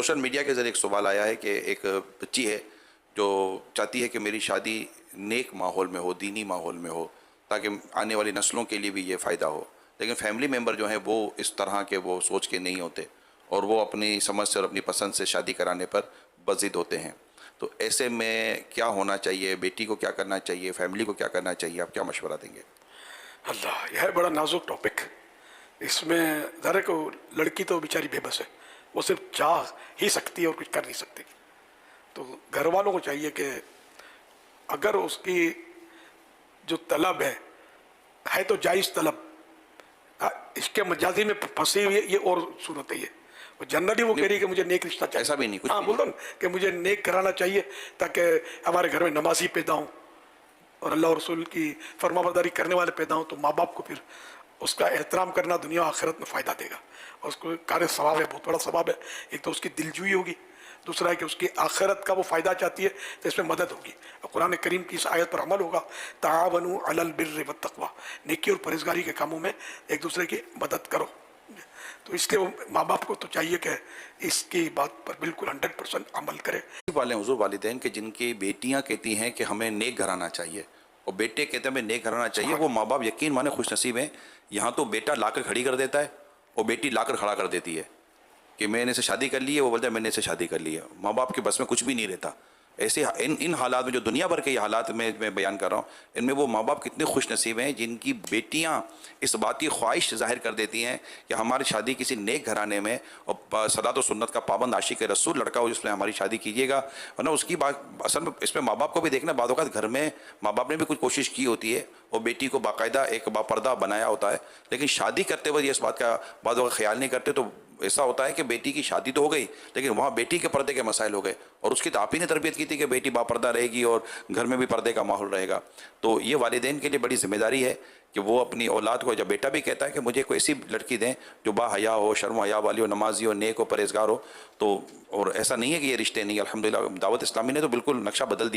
Social media के ज़रिए एक सवाल आया है कि एक बच्ची है जो चाहती है कि मेरी शादी नेक माहौल में हो, दीनी माहौल में हो, ताकि आने वाली नस्लों के लिए भी ये फ़ायदा हो। लेकिन फैमिली मेम्बर जो हैं वो इस तरह के वो सोच के नहीं होते और वो अपनी समझ से और अपनी पसंद से शादी कराने पर बज़िद होते हैं। तो ऐसे में क्या होना चाहिए, बेटी को क्या करना चाहिए, फैमिली को क्या करना चाहिए, आप क्या मशवरा देंगे? अल्लाह, यह है बड़ा नाजुक टॉपिक। इसमें ज़रा को लड़की तो बेचारी बेबस है, वो सिर्फ चाह ही सकती है और कुछ कर नहीं सकती। तो घर वालों को चाहिए कि अगर उसकी जो तलब है तो जायज़ तलब, इसके मजाजी में फंसी हुई है, ये और सूरत है। ये वो जनरली वो कह रही है कि मुझे नेक रिश्ता चाहिए। ऐसा भी नहीं, कुछ हाँ, बोल दो ना कि मुझे नेक कराना चाहिए ताकि हमारे घर में नमाजी पैदा हों और अल्लाह और रसूल की फरमाबरदारी करने वाले पैदा हों। तो माँ बाप को फिर उसका एहतराम करना दुनिया और आखिरत में फ़ायदा देगा और उसको कार्य सवाब है, बहुत बड़ा सवाब है। एक तो उसकी दिलजुई होगी, दूसरा है कि उसकी आखिरत का वो फ़ायदा चाहती है तो इसमें मदद होगी। और कुरान करीम की इस आयत पर अमल होगा, तावनु अलल बिर्रि वत्तक़वा, नेकी और परहेज़गारी के कामों में एक दूसरे की मदद करो। तो इसलिए माँ बाप को तो चाहिए कि इसकी बात पर बिल्कुल 100% अमल करे। वाले हुज़ूर वालिदैन के जिनकी बेटियां कहती हैं कि हमें नेक घराना चाहिए और बेटे कहते हैं हमें नेक घराना चाहिए, वो माँ बाप यकीन माने खुश नसीब हैं। यहाँ तो बेटा लाकर खड़ी कर देता है और बेटी लाकर खड़ा कर देती है कि मैंने से शादी कर ली है, वो बोलता है मैंने से शादी कर ली है। माँ बाप के बस में कुछ भी नहीं रहता। ऐसे इन हालात में, जो दुनिया भर के ये हालात में मैं बयान कर रहा हूँ, इनमें वो माँ बाप कितने खुश नसीब हैं जिनकी बेटियाँ इस बात की ख्वाहिश जाहिर कर देती हैं कि हमारी शादी किसी नेक घराने में और सलात व सुन्नत का पाबंद आशिक रसूल लड़का हो जिसमें हमारी शादी कीजिएगा। वरना उसकी बात असल में इसमें माँ बाप को भी देखना, बाद वक़्त घर में माँ बाप ने भी कुछ कोशिश की होती है और बेटी को बाकायदा एक बापर्दा बनाया होता है, लेकिन शादी करते वक्त ये इस बात का बाद वक़्त ख्याल नहीं करते। तो ऐसा होता है कि बेटी की शादी तो हो गई लेकिन वहाँ बेटी के पर्दे के मसाइल हो गए और उसकी तो आप ही ने तरबियत की थी कि बेटी बापर्दा रहेगी और घर में भी पर्दे का माहौल रहेगा। तो ये वालिदैन के लिए बड़ी जिम्मेदारी है कि वो अपनी औलाद को, जब बेटा भी कहता है कि मुझे कोई ऐसी लड़की दें जो बाहया हो, शर्म हया वाली हो, नमाजी हो, नेक हो, परहेज़गार हो, तो और ऐसा नहीं है कि ये रिश्ते नहीं, अल्हम्दुलिल्लाह दावत इस्लामी ने तो बिल्कुल नक्शा बदल दिया।